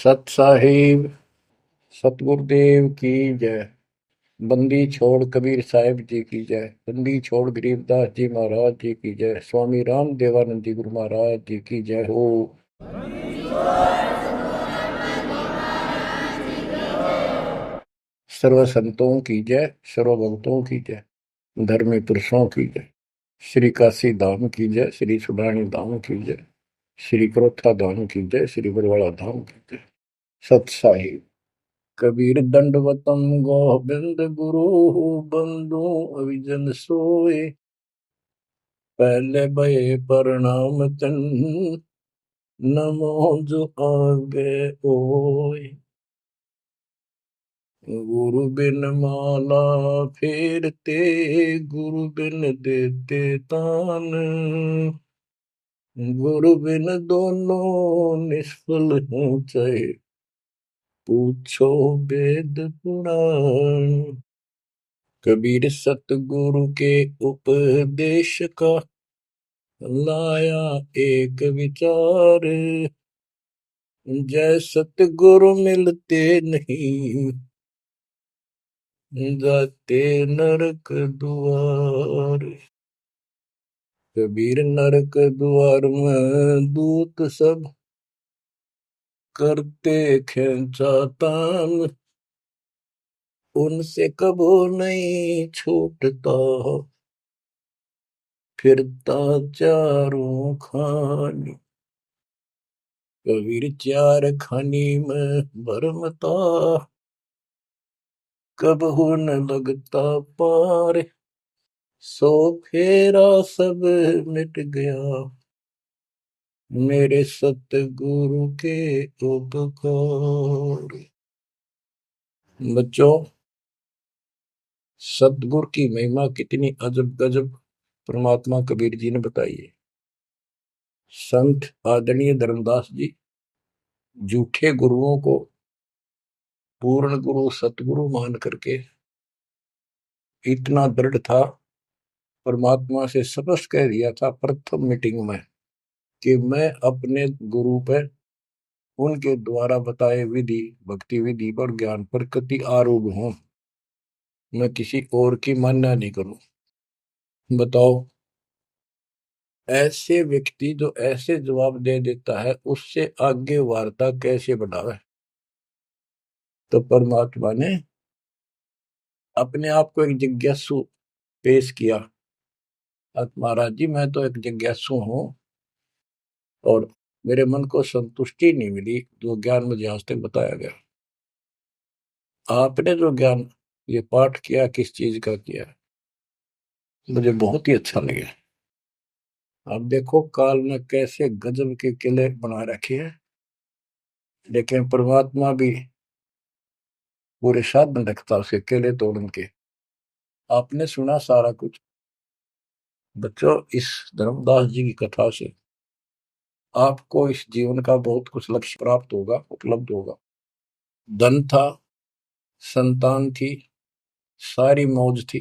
सत साहिब सतगुरुदेव की जय। बंदी छोड़ कबीर साहिब जी की जय। बंदी छोड़ गरीबदास जी महाराज जी की जय। स्वामी राम देवानंद जी गुरु महाराज जी की जय हो। सर्व संतों की जय, सर्व भक्तों की जय, धर्मी पुरुषों की जय। श्री काशी धाम की जय, श्री सुडानी धाम की जय, श्री क्रोथा धाम की जय, श्री बरवाड़ा धाम की जय। सत साहिब। कबीर दंडवतम गोविंद गुरु बंधु अविजन सोए। पहले भये प्रणाम तन नमो जो आगे ओए। गुरु बिन माला फेरते, गुरु बिन देते तान, गुरु बिन दोनों निष्फल हैं चाहे पूछो वेद पुराण। कबीर सतगुरु के उपदेश का लाया एक विचार। जय सतगुरु मिलते नहीं, जाते नरक द्वार। कबीर नरक द्वार में दूत सब करते खेचा तान, उनसे कबो नहीं छूटता फिरता चारों खानी। कबीर चार खानी में भरमता, कबहू न लगता पार। सो फेरा सब मिट गया, मेरे सतगुरु के उपकार। बच्चों, सतगुरु की महिमा कितनी अजब गजब परमात्मा कबीर जी ने बताई है। संत आदरणीय धर्मदास जी झूठे गुरुओं को पूर्ण गुरु सतगुरु मान करके इतना दृढ़ था, परमात्मा से स्पष्ट कह दिया था प्रथम मीटिंग में कि मैं अपने गुरु पर उनके द्वारा बताए विधि भक्ति विधि और ज्ञान पर कति आरूढ़ हूं। मैं किसी और की मान्य नहीं करूं। बताओ, ऐसे व्यक्ति जो ऐसे जवाब दे देता है उससे आगे वार्ता कैसे बढ़ावे। तो परमात्मा ने अपने आप को एक जिज्ञासु पेश किया। महाराज जी, मैं तो एक जिज्ञासु हूं और मेरे मन को संतुष्टि नहीं मिली जो ज्ञान मुझे आज तक बताया गया। आपने जो ज्ञान ये पाठ किया किस चीज का किया, मुझे बहुत ही अच्छा लगा। अब देखो काल ने कैसे गजब के किले बना रखे हैं, लेकिन परमात्मा भी पूरे साधन रखता उसके किले तोड़न के। आपने सुना सारा कुछ। बच्चों, इस धर्मदास जी की कथा से आपको इस जीवन का बहुत कुछ लक्ष्य प्राप्त होगा, उपलब्ध होगा। धन था, संतान थी, सारी मौज थी,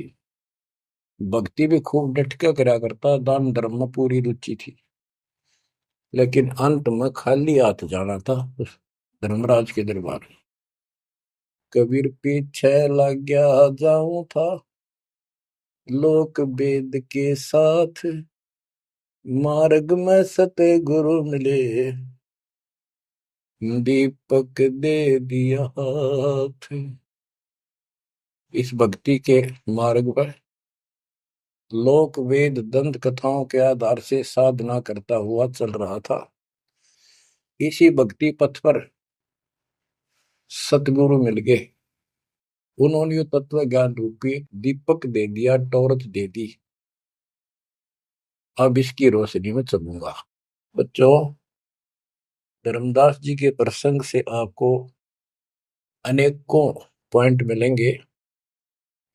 भक्ति भी खूब डट के करा करता, दान धर्म में पूरी रुचि थी, लेकिन अंत में खाली हाथ जाना था उस धर्मराज के दरबार। कबीर पीछे लग गया जाऊं था, लोक वेद के साथ, मार्ग में सतगुरु मिले, दीपक दे दिया हाथ। इस भक्ति के मार्ग पर लोक वेद दंत कथाओं के आधार से साधना करता हुआ चल रहा था। इसी भक्ति पथ पर सतगुरु मिल गए। उन्होंने तत्व ज्ञान रूपी दीपक दे दिया, टॉर्च दे दी। अब इसकी रोशनी में चलूंगा। बच्चों, धर्मदास जी के प्रसंग से आपको अनेकों पॉइंट मिलेंगे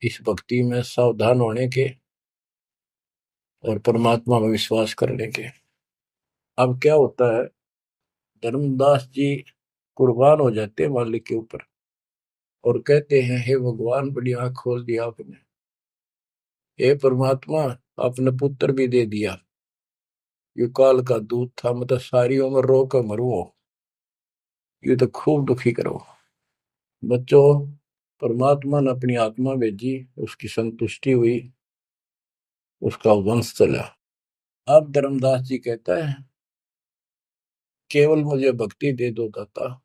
इस भक्ति में सावधान होने के और परमात्मा में विश्वास करने के। अब क्या होता है, धर्मदास जी कुर्बान हो जाते हैं मालिक के ऊपर और कहते हैं, हे भगवान, बड़ी आंख खोल दिया आपने। हे परमात्मा, आपने पुत्र भी दे दिया। युग काल का दूत था, मतलब सारी उम्र रो कर मरुओ। ये तो खूब दुखी करो। बच्चों, परमात्मा ने अपनी आत्मा भेजी, उसकी संतुष्टि हुई, उसका वंश चला। अब धर्मदास जी कहता है, केवल मुझे भक्ति दे दो दाता,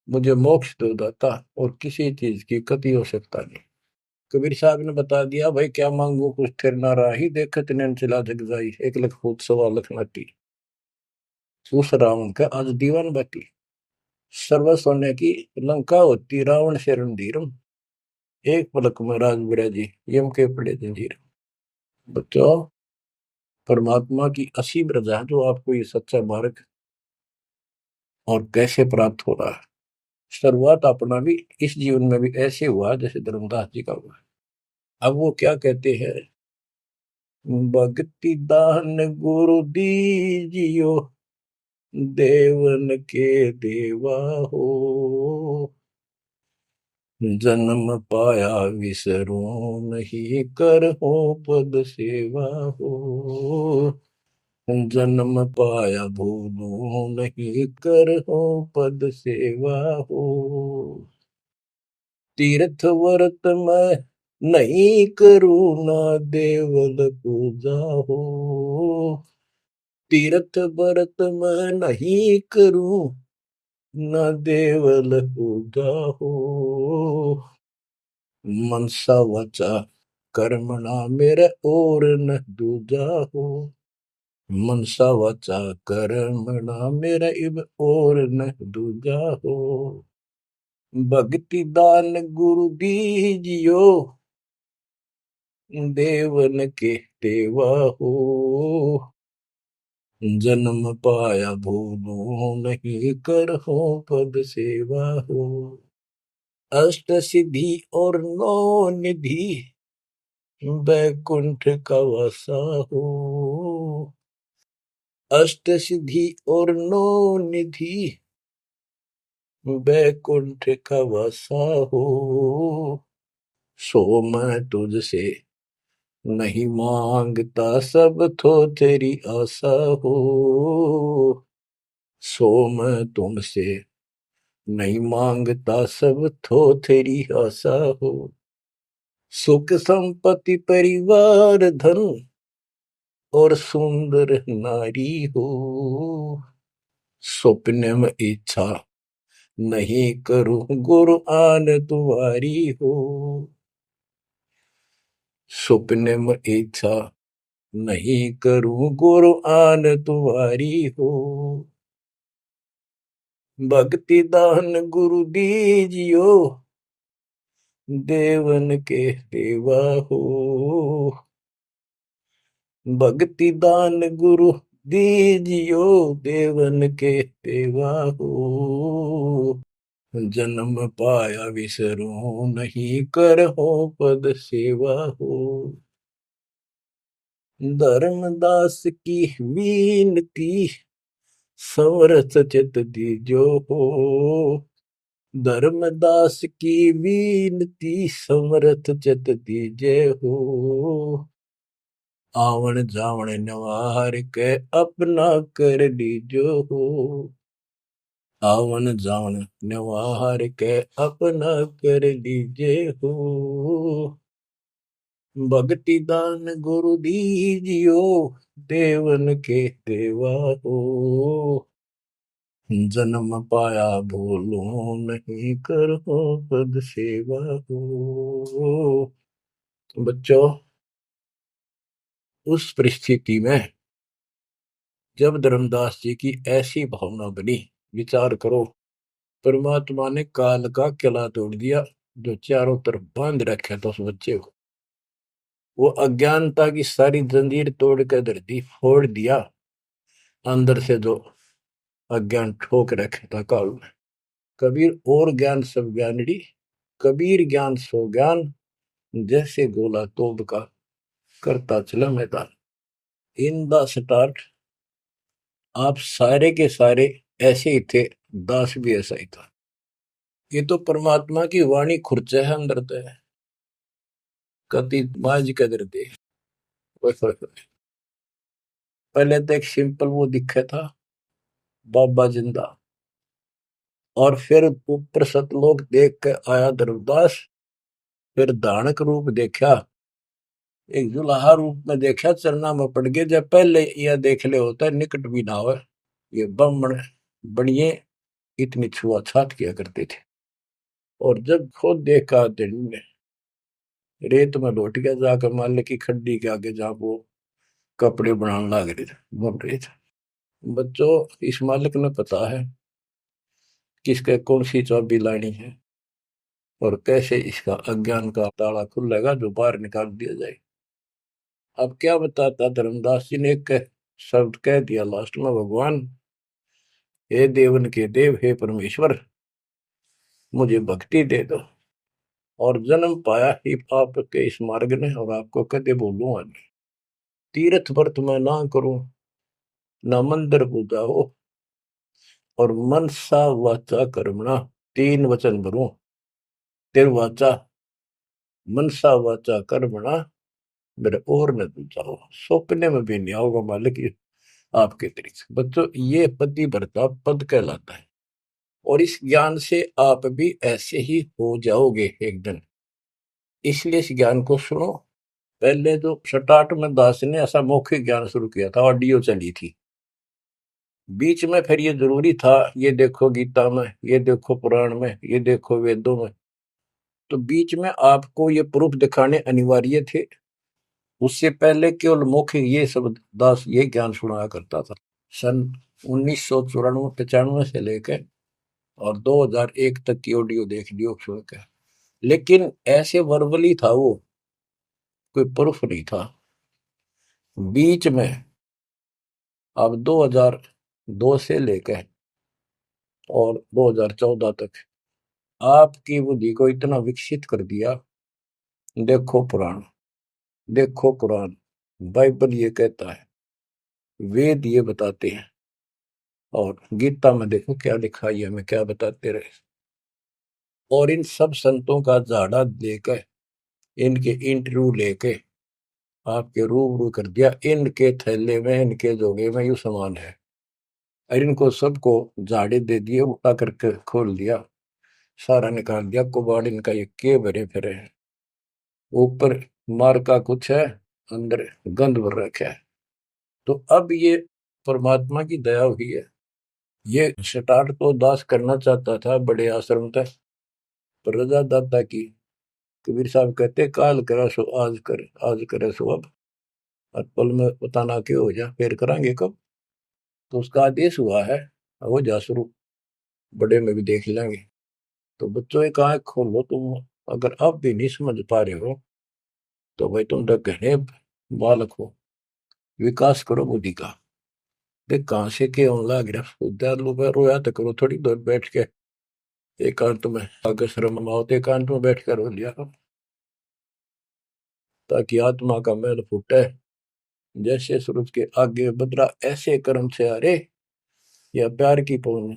मुझे मोक्ष दो दाता, और किसी चीज की कति आवश्यकता नहीं। कबीर साहब ने बता दिया, भाई क्या मांगू कुछ थिर ना राही, देखत नैन चला जग जाई, 1 लाख फूट 1.25 लाख नाटी। उस रावण का आज दीवान बाटी, सर्व सोने की लंका होती, रावण से रणधीरम, एक पलक में राज बिराजी, यम के पड़े जंजीर। बच्चों, परमात्मा की असीम रजा है जो आपको ये सच्चा मार्ग और कैसे प्राप्त हो रहा है। शुरुआत अपना भी इस जीवन में भी ऐसे हुआ जैसे धर्मदास जी का हुआ। अब वो क्या कहते हैं, भक्ति दान गुरु दीजियो, देवन के देवा हो, जन्म पाया विसरो नहीं, कर हो पद सेवा हो, जन्म पाया भूलो नहीं, कर हो पद सेवा हो, तीर्थ व्रत मैं नहीं करूँ ना, देवल पूजा हो, तीर्थ व्रत मैं नहीं करूँ ना, देवल पूजा हो, मनसा वाचा कर्मणा मेरा और न दूजा हो, मनसा वाचा कर्मणा मेरा इब और न दूजा हो, भक्ति दान गुरु दीजियो, देवन के देवा हो, जन्म पाया भूलो नहीं, कर हो पद सेवा हो, अष्ट सिद्धि और नौ निधि, बैकुंठ का वासा हो, अष्ट सिद्धि और नौ निधि, बैकुंठ का वासा हो, सो मैं तुझसे नहीं मांगता, सब तो तेरी आशा हो, सो मैं तुमसे नहीं मांगता, सब तो तेरी आशा हो, सुख संपत्ति परिवार धन और सुंदर नारी हो, स्वप्न में इच्छा नहीं करूं, गुरु आन तुम्हारी हो, स्वप्न में इच्छा नहीं करूं, गुरु आन तुम्हारी हो, भक्ति दान गुरु दीजियो, देवन के देवा हो, भक्ति दान गुरु दीजियो, देवन के देवा हो, जन्म पाया विसरो नहीं, कर हो पद सेवा हो, धर्मदास की विनती, समरथ चित दीजो हो, धर्मदास की विनती, समरथ चित दीजे हो, आवन जावन नवार के अपना कर लीजो हो, आवन जावन नवार के अपना कर लीजे हो, भक्ति दान गुरु दीजियो, देवन के देवा हो, जन्म पाया भूलो नहीं, करो पद सेवा हो। बच्चों, उस परिस्थिति में जब धर्मदास जी की ऐसी भावना बनी, विचार करो, परमात्मा ने काल का किला तोड़ दिया जो चारों तरफ बांध रखा था उस बच्चे को, वो अज्ञानता की सारी जंजीर तोड़ कर धरती फोड़ दिया, अंदर से जो अज्ञान ठोक रखे था काल में। कबीर और ज्ञान सब ज्ञानड़ी, कबीर ज्ञान सो ज्ञान, जैसे गोला तोब का करता चला मैदान। इन द स्टार्ट आप सारे के सारे ऐसे ही थे, दास भी ऐसा ही था। ये तो परमात्मा की वाणी खुर्च है अंदर तो है, कति माज कदर दे। पहले तो एक सिंपल वो दिखा था, बाबा जिंदा, और फिर ऊपर सतलोक देख के आया धर्मदास, फिर धानक रूप देखा, एक जुलाहा रूप में देखा, चरना में पड़ गए। जब पहले यह देख ले होता है निकट भी ना हो, ये ब्राह्मण बनिए इतनी छुआछात किया करते थे। और जब खुद देखा दिन ने रेत में लौट गया, जाकर मालिक की खड्डी के आगे जहां वो कपड़े बनाने लग रहे थे, बन रहे थे। बच्चों, इस मालिक ने पता है किसके कौन सी चाबी लानी है और कैसे इसका अज्ञान का ताला खुलेगा जो बाहर निकाल दिया जाए। अब क्या बताता धर्मदास जी ने, एक शब्द कह दिया लास्ट में, भगवान हे देवन के देव, हे परमेश्वर, मुझे भक्ति दे दो और जन्म पाया ही आपके इस मार्ग ने, और आपको कदे बोलूं आज, तीर्थ व्रत मैं ना करूं, ना मंदिर पूजा हो, और मनसा वाचा कर्मणा, तीन वचन भरूं, तिर वाचा मनसा वाचा कर्मणा, मेरे और न दूजा हो, सपने में भी नहीं आओगे मालिक आपके तरीके। बच्चों, ये पति भरता पद कहलाता है, और इस ज्ञान से आप भी ऐसे ही हो जाओगे एक दिन। इसलिए इस ज्ञान को सुनो। पहले जो स्टार्ट में दास ने ऐसा मौखिक ज्ञान शुरू किया था, ऑडियो चली थी, बीच में फिर ये जरूरी था, ये देखो गीता में, ये देखो पुराण में, ये देखो वेदों में, तो बीच में आपको ये प्रूफ दिखाने अनिवार्य थे। उससे पहले केवल मौखिक ये सब दास ये ज्ञान सुनाया करता था। सन 1994-95 से लेकर और 2001 तक की ऑडियो देख लियो सुन के, लेकिन ऐसे वर्बली था वो, कोई प्रूफ नहीं था। बीच में अब 2002 से लेकर और 2014 तक आपकी बुद्धि को इतना विकसित कर दिया। देखो पुराण, देखो कुरान, बाइबल ये कहता है, वेद ये बताते हैं, और गीता में देखो क्या लिखा है, हमें क्या बताते रहे। और इन सब संतों का झाड़ा लेकर, इनके इंटरव्यू लेके आपके रूबरू कर दिया, इनके थैले में, इनके जोगे में यू सामान है, और इनको सबको झाड़े दे दिए, उठा करके खोल दिया, सारा निकाल दिया कुबाड़ इनका, ये के भरे फिरे हैं, ऊपर मार का कुछ है, अंदर गंध भर रखा है। तो अब ये परमात्मा की दया हुई है। ये स्टार्ट तो दास करना चाहता था बड़े आश्रम तक, पर रजा दाता की। कबीर साहब कहते, काल करा सो आज कर, आज करे सो अब, और पल में पता ना क्यों हो जा, फिर करांगे कब। तो उसका आदेश हुआ है, हो जा शुरू, बड़े में भी देख लेंगे। तो बच्चों एक आंख खोलो तुम, अगर अब भी नहीं समझ पा रहे हो तो भाई तुम घने बालक हो, विकास करो बुद्धि का। देख कहां से के होने लग रहा, उद्यालु में रोया तो करो थोड़ी देर बैठ के, एकांत में आगे शर्म आओ तो एकांत में बैठ कर रो लिया करो, ताकि आत्मा का मैल फूटे। जैसे सूरज के आगे बदरा, ऐसे कर्म से अरे, या प्यार की पौन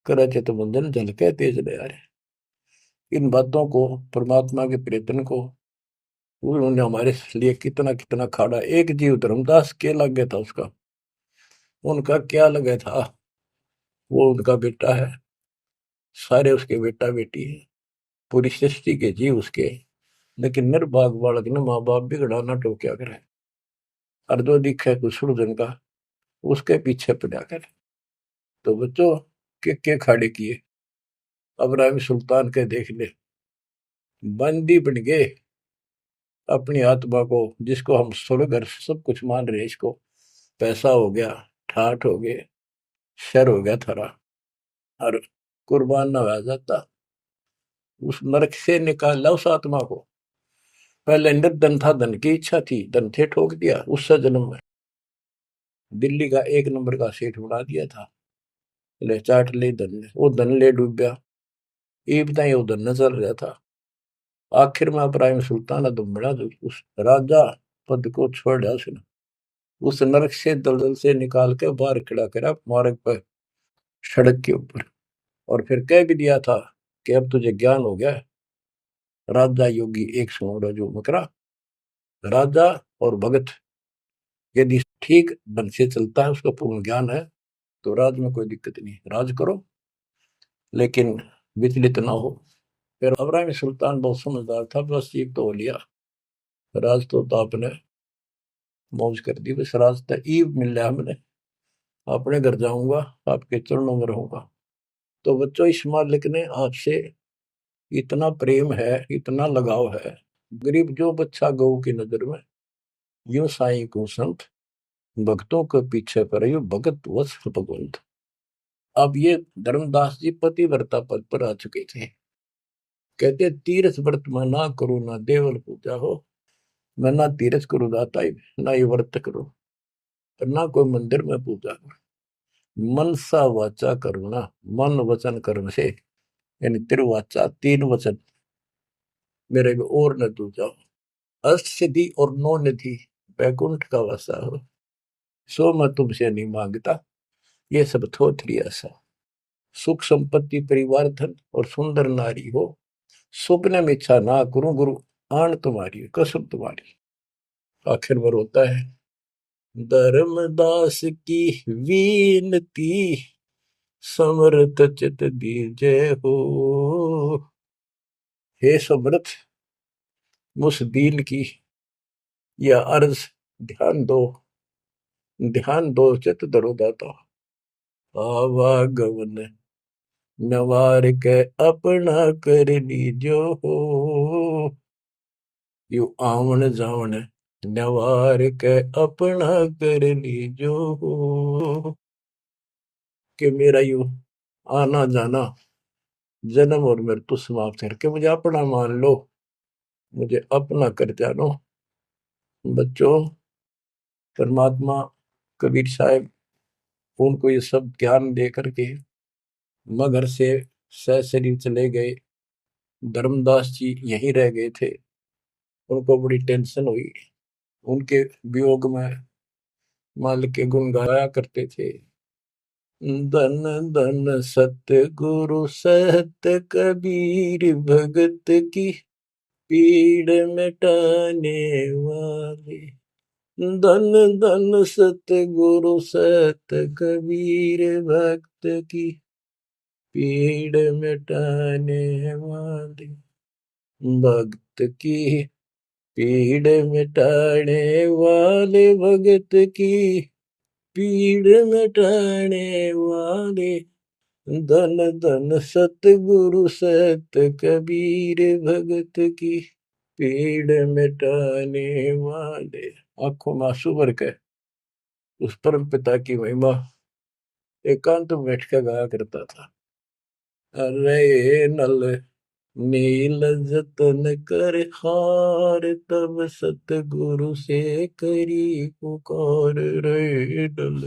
करे थे तो बंधन झलके तेज ले आ रहे। इन बातों को, परमात्मा के प्रेतन को, उन्होंने हमारे लिए कितना कितना खाड़ा। एक जीव धर्मदास के लगे था उसका, उनका क्या लगे था, वो उनका बेटा है, सारे उसके बेटा बेटी है, पूरी सृष्टि के जीव उसके। लेकिन निर्भाग बालक ने माँ बाप बिगड़ा ना टोक्या करे, और जो दिखे कुछ जन का उसके पीछे पड़ा करे। तो बच्चों, के खाड़े किए, अब्राहिम सुल्तान के देख ले, बंदी बन गए अपनी आत्मा को, जिसको हम स्वर्ग और सब कुछ मान रहे हैं, इसको पैसा हो गया, ठाठ हो गए, शर हो गया थारा, और कुर्बान ना हो जाता, उस नरक से निकाला उस आत्मा को। पहले निर्धन था, धन की इच्छा थी, धन थे ठोक दिया, उससे जन्म में दिल्ली का एक नंबर का सेठ बना दिया था, ले चाट ले धन ले, वो धन ले डूब गया, ये बताइए वो धन न चल रहा था। आखिर में इब्राहिम सुल्तान अदम बड़ा, जो उस राजा पद को छोड़ दिया उसने, उस नरक से दलदल से निकाल के बाहर खड़ा करा मार्ग पर, सड़क के ऊपर, और फिर कह भी दिया था कि अब तुझे ज्ञान हो गया। राजा योगी एक सुनो जो मकरा, राजा और भगत यदि ठीक ढंग से चलता है, उसका पूर्ण ज्ञान है, तो राज में कोई दिक्कत नहीं, राज करो। लेकिन विचलित ना हो। फिर इब्राहिम सुल्तान बहुत समझदार था, बस एक तो हो लिया, राज तो आपने मौज कर दी, बस रास्ता ईब मिल रहा हमने, अपने घर जाऊंगा, आपके चरणों में रहूंगा। तो बच्चों, इस मालिक ने आपसे इतना प्रेम है, इतना लगाव है, गरीब जो बच्चा गऊ की नजर में, यूं साईं को संत, भक्तों के पीछे पर यू भगत वत्स भगवंत। अब ये धर्मदास जी पतिव्रता पद पर आ चुके थे। कहते तीर्थ व्रत मैं ना करूं, ना देवल पूजा हो, मैं ना तीर्थ करूं दाता ही, ना ये व्रत करूं, और ना कोई मंदिर में पूजा करूं। मन सा वाचा करुणा, मन वचन कर्म से, यानी तिरुवाचा, तीन वचन मेरे को और न तू जाओ, अष्ट सिद्धि और नौ निधि, बैकुंठ का वासा हो, सो मैं तुमसे नहीं मांगता, ये सब थोथरी ऐसा। सुख संपत्ति परिवार धन और सुंदर नारी हो, स्वप्न में इच्छा ना करूं गुरु, आन तुम्हारी कसम तुम्हारी। आखिर में रोता है, धर्मदास की वीनती, समर्थ चित दीजे हो। हे समर्थ, मुझ दीन की यह अर्ज ध्यान दो, ध्यान दो, चित धरो दाता। आवागमन नवार के अपना कर लीजो हो, यू आवन जावन नवार के अपना कर लीजो हो। कि मेरा यू आना जाना, जन्म और मृत्यु समाप्त करके मुझे अपना मान लो, मुझे अपना कर जानो। बच्चों, परमात्मा कबीर साहब उनको ये सब ज्ञान दे करके मगर से सशरीर चले गए। धर्मदास जी यहीं रह गए थे। उनको बड़ी टेंशन हुई। उनके वियोग में मालिक के गुण गाया करते थे। धन धन सतगुरु सत्य कबीर, भगत की पीड़ मिटाने वाले। धन धन सतगुरु सत्य कबीर, भक्त की पीड़ मिटाने वाले। भक्त की पीड़ मिटाने वाले, भगत की पीड़ मिटाने वाले। धन धन सतगुरु सत्य कबीर, भगत की पीड़ मिटाने वाले। आंखों में आंसू भर के उस परम पिता की महिमा एकांत में बैठ कर गाया करता था। अरे नल नील जतन कर हार, तब सतगुरु से करी पुकार। रे नल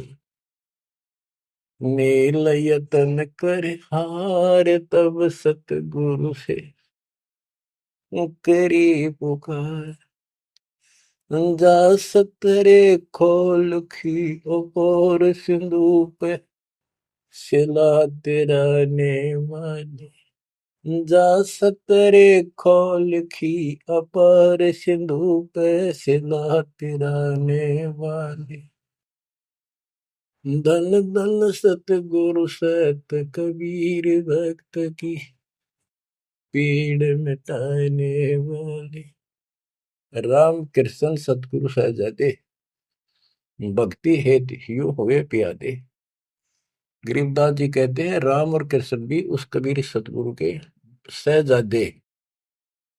नील यतन कर हार, तब सतगुरु से करी पुकार। जा सतरे खोल खी और सिंधु पे, सिला तेरा ने माने। जा सतरे खोल खी अपार सिंधु पे, सिला तेरा ने वाले। धन धन सतगुरु सत कबीर, भक्त की पीड़ मिटाने वाले। राम कृष्ण सतगुरु सहजादे, भक्ति हेतु ह्यू हुए प्यादे। गरीबदास जी कहते हैं राम और कृष्ण भी उस कबीर सतगुरु के सहजादे,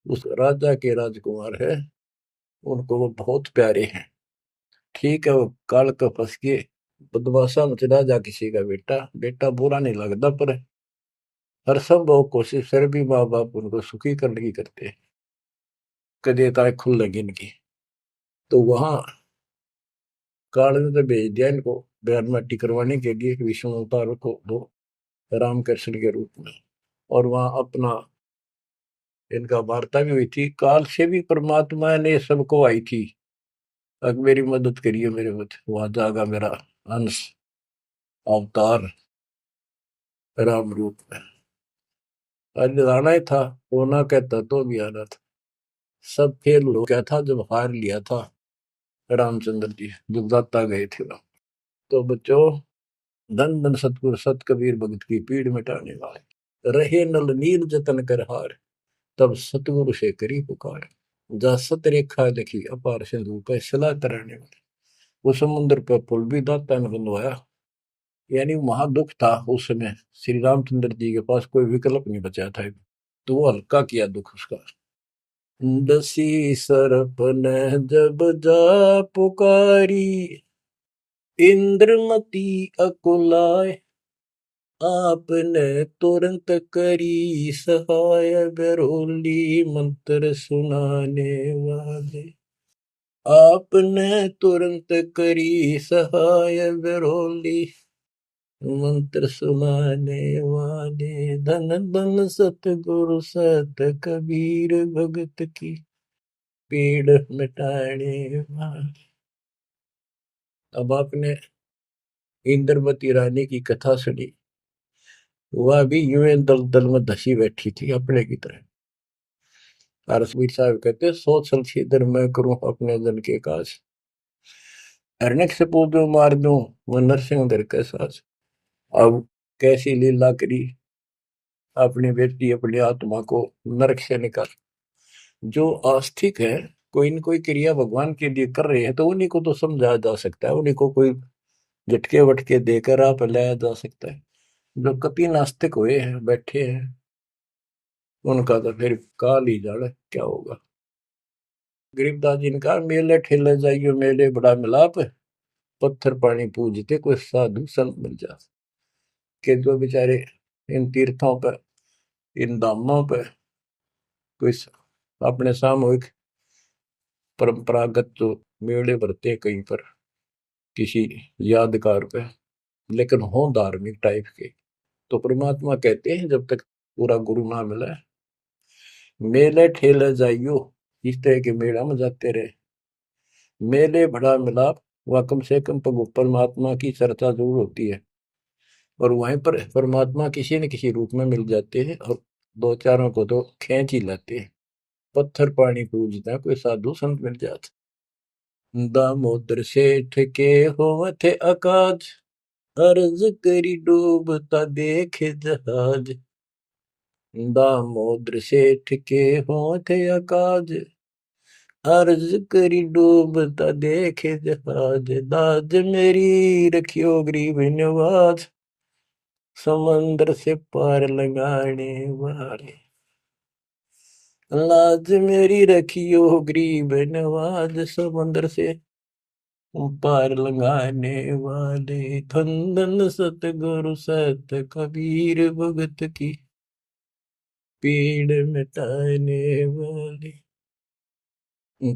उस राजा के राजकुमार है, उनको वो बहुत प्यारे हैं। ठीक है, वो काल का फंस के बदमाशा मच राजा किसी का बेटा, बेटा बुरा नहीं लगता, पर हर संभव कोशिश फिर भी माँ बाप उनको सुखी करने की करते हैं, कदे ताए खुल लगी इनकी। तो वहां काल ने तो भेज दिया इनको बयान माटी करवाने के लिए विष्णु अवतार को दो रामकृष्ण के रूप में, और वहां अपना इनका वार्ता भी हुई थी। काल से भी परमात्मा ने सबको आई थी, अब मेरी मदद करिए, मेरे मत वहां जागा मेरा अंश अवतार राम रूप में। आज आना ही था, होना कहता तो भी आना था। सब फेल हो गया था जब हार लिया था रामचंद्र जी, जब दाता गए थे राम। तो बच्चों, धन धन सतगुरु सत कबीर, भगत की पीड़ मिटाने वाले। रहे नल नीर जतन कर हार, तब सतगुरु से करी पुकार। जा सत रेखा लिखी अपार सिंधु पे सला तराने वाले। वो समुद्र पे पुल भी दाता ने बनवाया। यानी वहां दुख था उस समय, श्री रामचंद्र जी के पास कोई विकल्प नहीं बचा था, तो वो हल्का किया दुख उसका। दसी सरप ने जब जा पुकारी, इंद्रमती अकुलाय, आपने तुरंत करी सहाय, बरोली मंत्र सुनाने वाले। आपने तुरंत करी सहाय, बरोली मंत्र सुनाने वाले। धन धन सतगुरु सत कबीर, भगत की पीड़ मिटाने वाले। अब आपने इंद्रवती रानी की कथा सुनी, वह भी यूं दल दल में धसी बैठी थी अपने की तरह। रसवीर साहब कहते, सोच छलछीदर मैं करूं अपने जन के काज, हरनेक से पूजो मार दूं वह नरसिंह धर के साज। अब कैसी लीला करी अपनी बेटी अपनी आत्मा को नरक से निकाल। जो आस्तिक है, कोई न कोई क्रिया भगवान के लिए कर रहे हैं, तो उन्हीं को तो समझाया जा सकता है, उन्हीं को कोई झटके वटके देकर आप लाया जा सकता है। जो कति नास्तिक हुए हैं बैठे हैं, उनका तो फिर काल ही जाने क्या होगा। गरीबदास जी ने कहा, मेले ठेले जाइयो मेले बड़ा मिलाप, पत्थर पानी पूजते कोई साधु संत मिल जा। के जो बेचारे इन तीर्थों पर, इन धामों पर कोई अपने सामूहिक परंपरागत जो मेले भरते कहीं पर किसी यादगार पे, लेकिन हो धार्मिक टाइप के, तो परमात्मा कहते हैं जब तक पूरा गुरु ना मिला, मेले ठेले जाइयो, इस तरह के मेला में जाते रहे, मेले बड़ा मिलाप, वह कम से कम परमात्मा की चर्चा जरूर होती है, और वहीं पर परमात्मा किसी न किसी रूप में मिल जाते हैं, और दो चारों को तो खींच ही लाते हैं। पत्थर पानी पूजता कोई साधु संत मिल जाते। दामोदर सेठ के होवत अकाज, अर्ज करी डूबता देखे जहाज। दामोदर सेठ के होवत अकाज, अर्ज करी डूबता देखे जहाज। दाज मेरी रखियो गरीब नवाज, समंदर से पार लगाने वाले। लाज मेरी रखियो गरीब नवाज, समंदर से पार लगाने वाले। धन धन सतगुरु सत कबीर, भगत की पीड़ मिटाने वाले।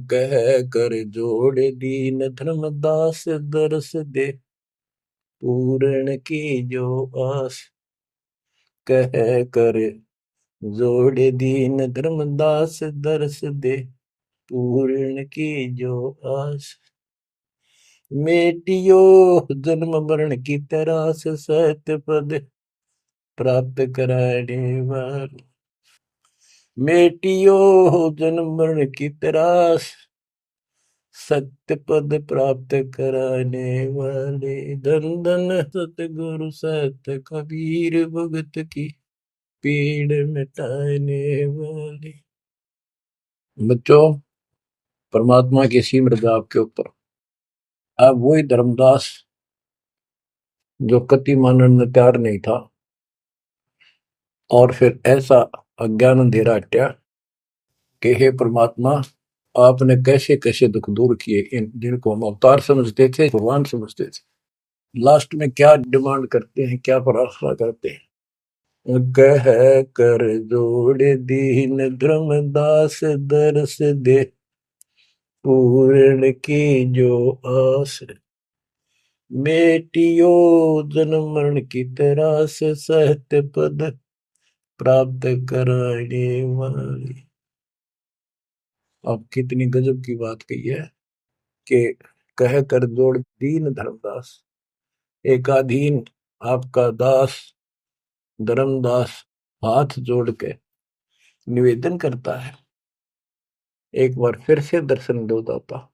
कह कर जोड़ दीन धर्मदास, दरस दे पूर्ण की जो आस। कह कर जोड़ दीन धर्मदास, दरस दे पूर्ण की जो आस। मेटियो जन्म मरण की तरास, सत्य पद प्राप्त कराने वाले। मेटियो जन्म मरण की तरास, सत्य पद प्राप्त कराने वाले। धन धन सतगुरु सत कबीर, भगत की पीड़ मिटाने वाले। बच्चों, परमात्मा की सिमरन आपके ऊपर। अब वही धर्मदास जो कति मानने में तैयार नहीं था, और फिर ऐसा अज्ञान अंधेरा हटा कि हे परमात्मा, आपने कैसे कैसे दुख दूर किए, इन जिनको हम अवतार समझते थे, भगवान समझते थे, लास्ट में क्या डिमांड करते हैं, क्या प्रार्थना करते हैं। कह कर जोड़ दीन धर्मदास, दरस दे पूर्ण की जो आस। मेटियो जन्म मरण की तरास, सहत पद प्राप्त कराने वाली। अब कितनी गजब की बात कही है कि कह कर जोड़ दीन धर्मदास, एक अधीन आपका दास धर्मदास हाथ जोड़ के निवेदन करता है, एक बार फिर से दर्शन दो दाता,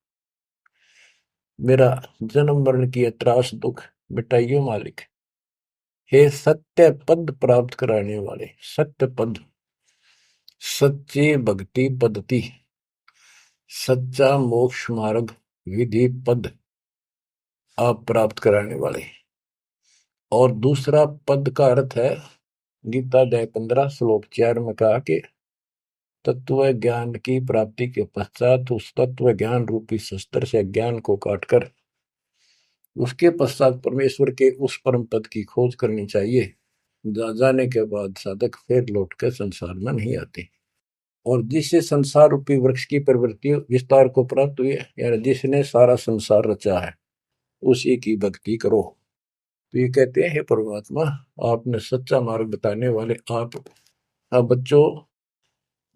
मेरा जन्म मरण की त्रास दुख मिटाइयो मालिक। हे सत्य पद प्राप्त कराने वाले, सत्य पद, सच्ची भक्ति पद्धति, सच्चा मोक्ष मार्ग विधि पद आप प्राप्त कराने वाले। और दूसरा पद का अर्थ है गीता अध्याय 15 श्लोक 4 में कहा कि तत्व ज्ञान की प्राप्ति के पश्चात उस तत्व ज्ञान रूपी शस्त्र से ज्ञान को काटकर उसके पश्चात परमेश्वर के उस परम पद की खोज करनी चाहिए। जाने के बाद साधक फिर लौट कर संसार में नहीं आते। और जिससे संसार रूपी वृक्ष की प्रवृत्ति विस्तार को प्राप्त हुई है, यानी जिसने सारा संसार रचा है, उसी की भक्ति करो। तो ये कहते हैं, हे परमात्मा, आपने सच्चा मार्ग बताने वाले आप। अब बच्चों,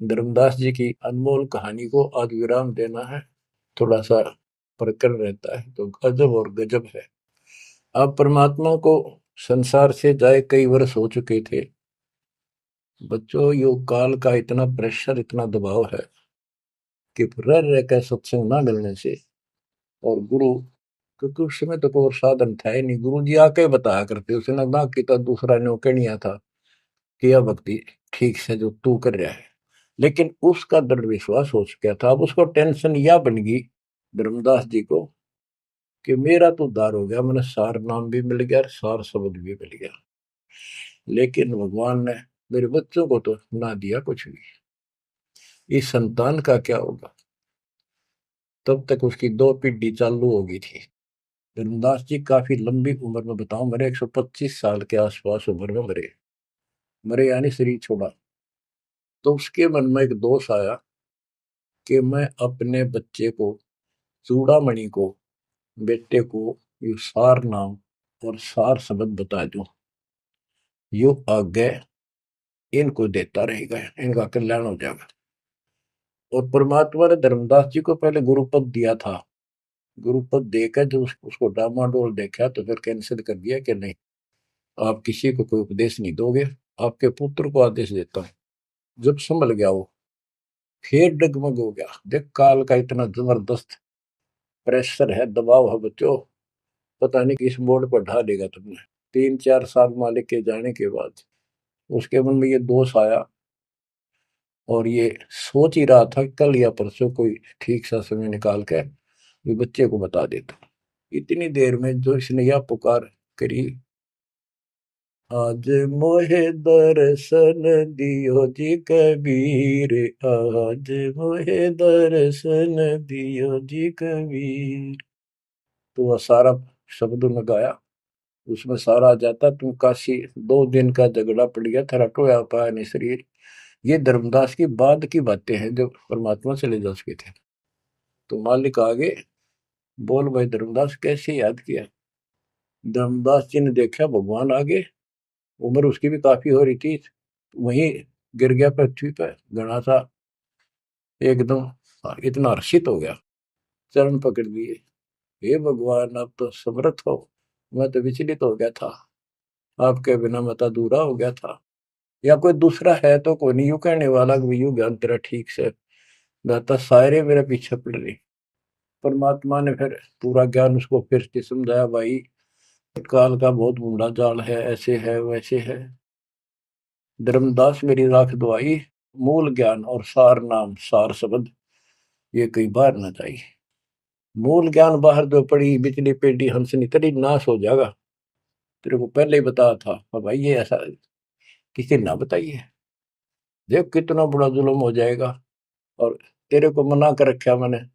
धर्मदास जी की अनमोल कहानी को आज विराम देना है। थोड़ा सा प्रकरण रहता है तो गजब और गजब है। अब परमात्मा को संसार से जाए कई वर्ष हो चुके थे। बच्चों, योग काल का इतना प्रेशर, इतना दबाव है कि रह रह कर सत्संग ना मिलने से, और गुरु, क्योंकि उस समय तो कोई और साधन था ही नहीं, गुरु जी आके बताया करते, उसने ना कि तो दूसरा न्योके नहीं आता कि यह भक्ति ठीक से जो तू कर रहा है। लेकिन उसका दृढ़ विश्वास हो चुका था। अब उसको टेंशन यह बन गई धर्मदास जी को कि मेरा तो उद्धार हो गया, मैंने सार नाम भी मिल गया, सार शब्द भी मिल गया, लेकिन भगवान ने मेरे बच्चों को तो ना दिया कुछ भी। इस संतान का क्या होगा? तब तक उसकी 2 पीढ़ी चालू हो गई थी। धर्मदास जी काफी लंबी उम्र में, बताऊं, मेरे 125 साल के आसपास उम्र में मरे। मरे यानी शरीर छोड़ा। तो उसके मन में एक दोष आया कि मैं अपने बच्चे को, चूड़ामणि को, बेटे को ये सार नाम और सार शब्द बता दूं, यो आगे इनको देता रहेगा, इनका कल्याण हो जाएगा। और परमात्मा ने धर्मदास जी को पहले गुरुपद दिया था। गुरुपद देकर जो उसको डामाडोल देखा तो फिर कैंसिल कर दिया कि नहीं, आप किसी को कोई उपदेश नहीं दोगे, आपके पुत्र को आदेश देता हूं। जब संभल गया वो, फिर डगमग हो गया। देख, काल का इतना जबरदस्त प्रेशर है, दबाव है बच्चों, पता नहीं किस मोड़ पर ढा देगा तुमने। 3-4 साल मालिक के जाने के बाद उसके मन में ये दोष आया, और ये सोच ही रहा था कल या परसों कोई ठीक सा समय निकाल के ये बच्चे को बता देता। इतनी देर में जो इसने यह पुकार करी, आज मोहे दर्शन दियो जी कबीर, आज मोहे दर्शन दियो जी कबीर। तो वह सारा शब्द में गाया, उसमें सारा आ जाता, तुम काशी 2 दिन का झगड़ा पड़ गया, तेरा टोया पाया नहीं शरीर। ये धर्मदास की बाद की बातें हैं, जब परमात्मा चले जा चुके थे। तो मालिक आगे बोल, भाई धर्मदास कैसे याद किया? धर्मदास जी ने देखा भगवान आगे, उम्र उसकी भी काफी हो रही थी, वहीं गिर गया पृथ्वी पर घना सा, एकदम इतना हर्षित हो गया, चरण पकड़ लिए। हे भगवान, आप तो समर्थ हो, मैं तो विचलित हो गया था, आपके बिना मैं तो अधूरा हो गया था। या कोई दूसरा है तो कोई नहीं, यूं कहने वाला कि यूं ज्ञान तेरा ठीक से दाता, सारे मेरे पीछे पड़ रही। परमात्मा ने फिर पूरा ज्ञान उसको फिर से समझाया, भाई काल का बहुत बूढ़ा जाल है, ऐसे है वैसे है। धर्मदास मेरी राख दुआई, मूल ज्ञान और सार नाम सार शब्द ये कई बार ना जाई। मूल ज्ञान बाहर जो पड़ी बिजली पेटी हंसनी तरी नाश हो जाएगा। तेरे को पहले ही बताया था, भाई ये ऐसा किसी ना बताइए, देख कितना बड़ा जुल्म हो जाएगा। और तेरे को मना कर रखा मैंने,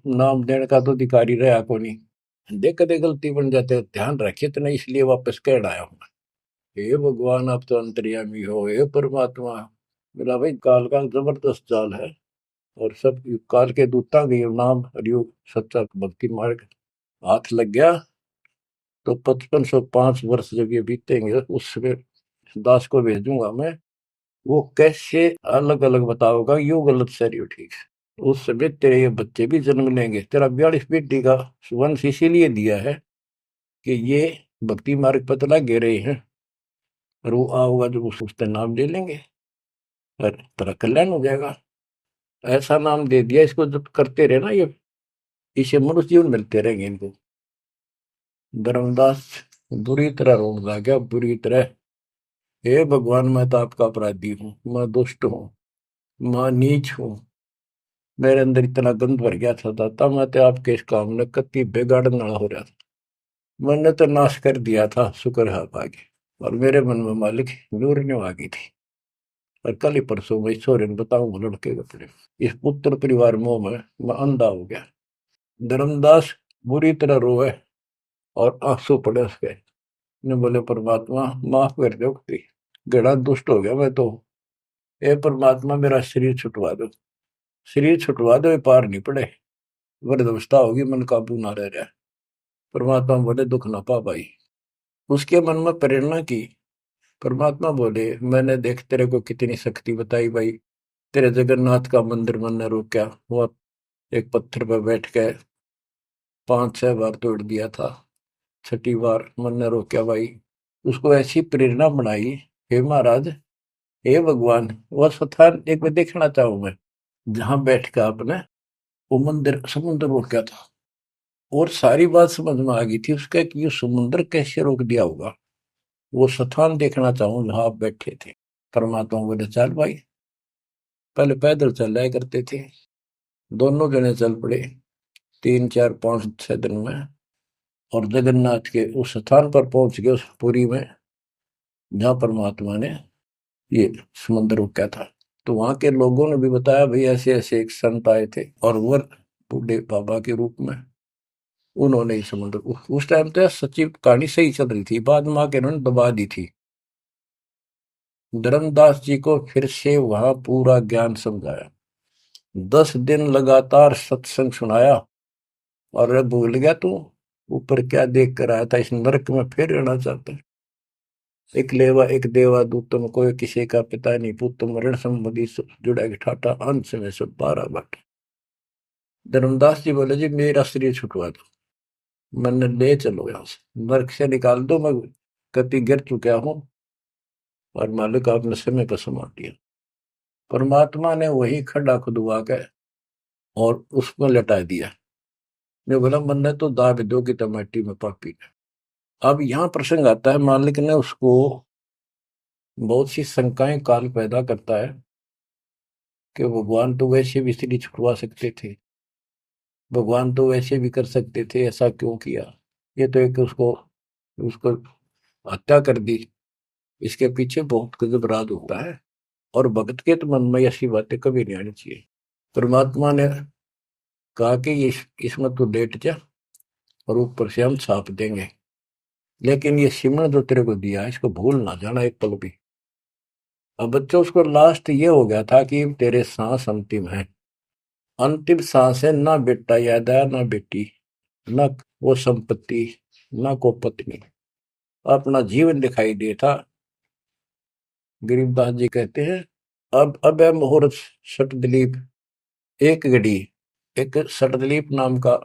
नाम देने का तो अधिकारी रहा को नहीं। देख कदे गलती बन जाते, ध्यान रखे तो नहीं, इसलिए वापस कह आया हूं। हे भगवान, आप तो अंतर्यामी हो, हे परमात्मा। मेरा भाई काल का जबरदस्त जाल है, और सब काल के दूता के नाम हरियोग सच्चा भक्ति मार्ग हाथ लग गया तो 5505 वर्ष जब ये बीतेंगे, उसमें दास को भेजूंगा मैं, वो कैसे अलग अलग बताओगा, यू गलत सही हो ठीक है। उस समय तेरे ये बच्चे भी जन्म लेंगे। तेरा 42 पीढ़ी का वंश इसीलिए दिया है कि ये भक्ति मार्ग पर चला गे रहे हैं, और वो आओगा जो उसका नाम ले लेंगे और तेरा कल्याण हो जाएगा। ऐसा नाम दे दिया, इसको जब करते रहे ना, ये इसे मनुष्य जीवन मिलते रहेंगे इनको। धर्मदास बुरी तरह रोने लगा, बुरी तरह। हे भगवान, मैं तो आपका अपराधी हूँ, मैं दुष्ट हूँ, मैं नीच हूँ। मेरे अंदर इतना गंद भर गया था दाता, मैं तो आपके इस काम ने कति बिगाड़ने वाला हो रहा था। मैंने तो नाश कर दिया था, शुक्र है आप आगे। और मेरे मन में मालिक नूरने आ गई थी। और कल ही परसों मैं ईश्वर बताऊं लड़के के अपने इस पुत्र परिवार मोह में मैं अंधा हो गया। धर्मदास बुरी तरह रोए और आंसू पड़े उसके। ने बोले परमात्मा माफ कर दो, गड़ा दुष्ट हो गया मैं तो। ए परमात्मा मेरा शरीर छुटवा दो, शरीर छुटवा दो, ये पार नहीं पड़े, वृद्धावस्था होगी, मन काबू ना रह रहा। परमात्मा बोले दुख ना पा भाई। उसके मन में प्रेरणा की। परमात्मा बोले मैंने देख तेरे को कितनी शक्ति बताई भाई। तेरे जगन्नाथ का मंदिर मैंने रोका, वो एक पत्थर पर बैठ के 5-6 बार तोड़ दिया था, छठी बार मैंने रोका भाई। उसको ऐसी प्रेरणा बनाई, हे महाराज, हे भगवान, वह स्थान एक बार देखना चाहूं मैं जहां बैठ के आपने वो मंदिर समुद्र रोका था। और सारी बात समझ में आ गई थी उसका कि ये समुद्र कैसे रोक दिया होगा। वो स्थान देखना चाहूं जहां आप बैठे थे। परमात्मा बोले चल भाई। पहले पैदल चल रहा करते थे, दोनों जने चल पड़े 3-4-5-6 दिन में। और जगन्नाथ के उस स्थान पर पहुंच गए, उस पुरी में जहां परमात्मा ने ये समुद्र रोका था। तो वहां के लोगों ने भी बताया भाई ऐसे ऐसे एक संत आए थे और वो बूढ़े बाबा के रूप में उन्होंने ही समुद्र उस टाइम तो सच्ची कहानी सही चल रही थी, बाद में आके उन्होंने दबा दी थी। धर्मदास जी को फिर से वहां पूरा ज्ञान समझाया, 10 दिन लगातार सत्संग सुनाया। और अब भूल गया तू ऊपर क्या देख कर आया था, इस नरक में फिर रहना चाहता है। एक लेवा एक देवा दूतम कोई किसी का पिता नहीं पुतम ऋण संबंधी जुड़ा के ठाटा अंश में सब 12 बाटे। धर्मदास जी बोले जी मेरा शरीर छुटवा दो, मैंने ले चलो यहाँ से, नरक से निकाल दो, मैं कति गिर चुका हूँ और मालिक आपने समय पर संभाल दिया। परमात्मा ने वही खड्डा खुदवा के और उसको लटा दिया। ने बोला मैंने तो दाब दो की टमाटी में पापी। अब यहाँ प्रसंग आता है, मालिक ने उसको बहुत सी शंकाएं काल पैदा करता है कि भगवान तो वैसे भी स्त्री छुड़वा सकते थे, भगवान तो वैसे भी कर सकते थे, ऐसा क्यों किया। ये तो एक उसको उसको हत्या कर दी। इसके पीछे बहुत गजब राज होता है। और भगत के तो मन में ऐसी बातें कभी नहीं आनी चाहिए। परमात्मा ने कहा कि इसमें तो लेट जा और ऊपर से हम छाप देंगे, लेकिन ये सिमरन जो तेरे को दिया है इसको भूल ना जाना एक पल भी। अब बच्चों उसको लास्ट ये हो गया था कि तेरे सांस अंतिम है, अंतिम सांस है, ना बेटा याद आया ना बेटी, ना वो संपत्ति, ना को पत्नी, अपना जीवन दिखाई देता। गरीबदास जी कहते हैं अब है मुहूर्त सटदलीप एक घड़ी। एक सटदलीप नाम का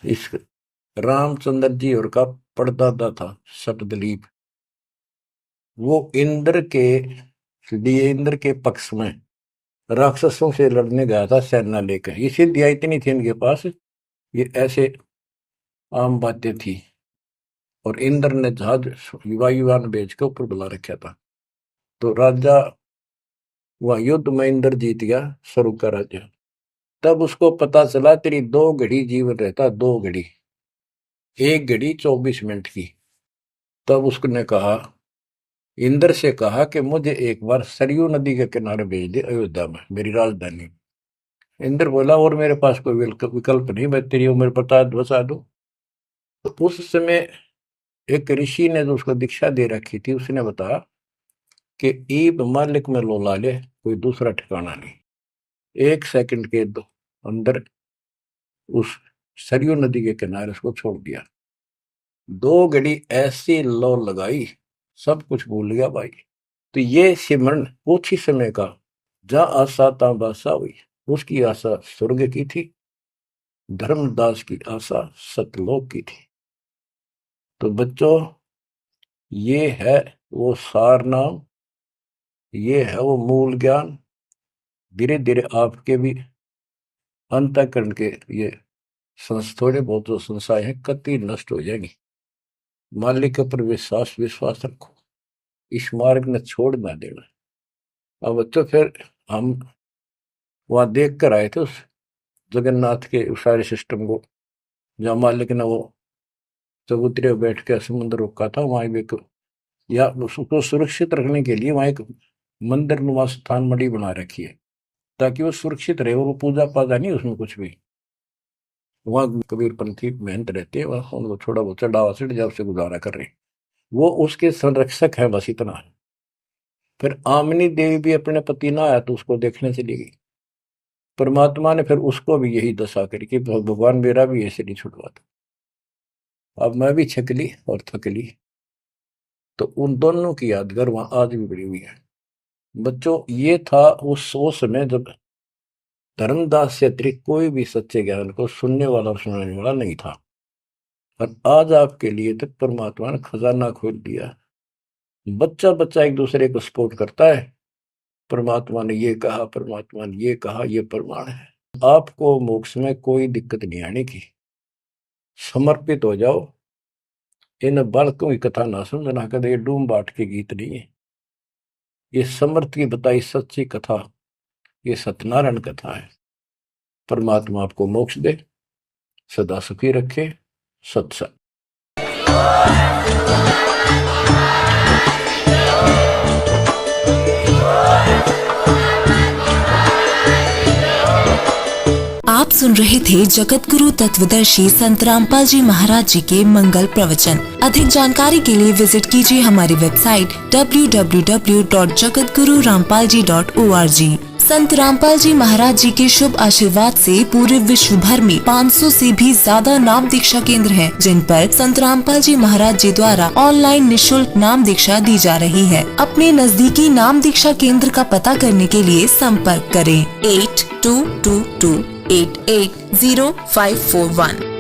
इस रामचंद्र जी और का परदादा था सटदलीप। वो इंद्र के लिए इंद्र के पक्ष में राक्षसों से लड़ने गया था सेना लेकर। ये सिद्धियां इतनी थी इनके पास, ये ऐसे आम बातें थी। और इंद्र ने जहाज वायुयान भेज के ऊपर बुला रखा था। तो राजा वह युद्ध में इंद्र जीत गया, स्वर्ग का राजा। तब उसको पता चला तेरी 2 घड़ी जीवन रहता, 2 घड़ी, 1 घड़ी 24 मिनट की। तब उसने कहा, इंद्र से कहा कि मुझे एक बार सरयू नदी के किनारे भेज दे अयोध्या में, मेरी राजधानी। इंद्र बोला और मेरे पास कोई विकल्प नहीं, मैं तेरी उम्र बता दूं। तो उस समय एक ऋषि ने जो उसको दीक्षा दे रखी थी उसने बताया कि ईब मालिक में लोला ले, कोई दूसरा ठिकाना नहीं। 1 सेकंड के अंदर उस सरयू नदी के किनारे उसको छोड़ दिया। 2 घड़ी ऐसी लो लगाई, सब कुछ भूल गया भाई। तो ये सिमरन कुछ ही समय का, जहां आशा ता बासा हुई। उसकी आशा स्वर्ग की थी, धर्मदास की आशा सतलोक की थी। तो बच्चों ये है वो सार नाम, ये है वो मूल ज्ञान। धीरे धीरे आपके भी अंतःकरण के ये थोड़े बहुत जो संशय है कति नष्ट हो जाएंगी। मालिक के ऊपर विश्वास रखो, इस मार्ग ने छोड़ ना देना। अब तो फिर हम वहां देख कर आए थे उस जगन्नाथ के उस सारे सिस्टम को, जहाँ मालिक ने वो चबूतरे बैठ के समुद्र रोका था। वहां भी या उसको सुरक्षित रखने के लिए वहां एक मंदिर नुमा स्थान मणि बना रखी है, ताकि वो सुरक्षित रहे और वो पूजा पाजा नहीं उसमें कुछ भी। वहां कबीरपंथी मेहनत रहते हैं, वहां उनको थोड़ा बहुत चढ़ावा चढ़ जाओ से गुजारा कर रहे हैं, वो उसके संरक्षक है, बस इतना है। फिर आमनी देवी भी अपने पति ना आया तो उसको देखने चली गई। परमात्मा ने फिर उसको भी यही दशा करी कि भगवान मेरा भी ऐसे नहीं छुड़वाता। अब मैं भी छक ली और थक ली। तो उन दोनों की यादगार वहां आज भी बड़ी हुई है। बच्चों, ये था उस समय जब धर्मदास से अतिरिक्त कोई भी सच्चे ज्ञान को सुनने वाला और सुनाने वाला नहीं था, और आज आपके लिए तक परमात्मा ने खजाना खोल दिया। बच्चा बच्चा एक दूसरे को सपोर्ट करता है, परमात्मा ने ये कहा, परमात्मा ने ये कहा, ये प्रमाण है। आपको मोक्ष में कोई दिक्कत नहीं आने की। समर्पित हो जाओ। इन बालकों की कथा ना समझना कदे ये डूम बाट के गीत नहीं है। ये समर्थ की बताई सच्ची कथा, ये सत्यनारायण कथा है। परमात्मा आपको मोक्ष दे, सदा सुखी रखे। सत्संग। आप सुन रहे थे जगत गुरु तत्वदर्शी संत रामपाल जी महाराज जी के मंगल प्रवचन। अधिक जानकारी के लिए विजिट कीजिए हमारी वेबसाइट www.jagatgururampalji.org। संत रामपाल जी महाराज जी के शुभ आशीर्वाद से पूरे विश्व भर में 500 से भी ज्यादा नाम दीक्षा केंद्र हैं, जिन पर संत रामपाल जी महाराज जी द्वारा ऑनलाइन निशुल्क नाम दीक्षा दी जा रही है। अपने नजदीकी नाम दीक्षा केंद्र का पता करने के लिए संपर्क करें 8222880541।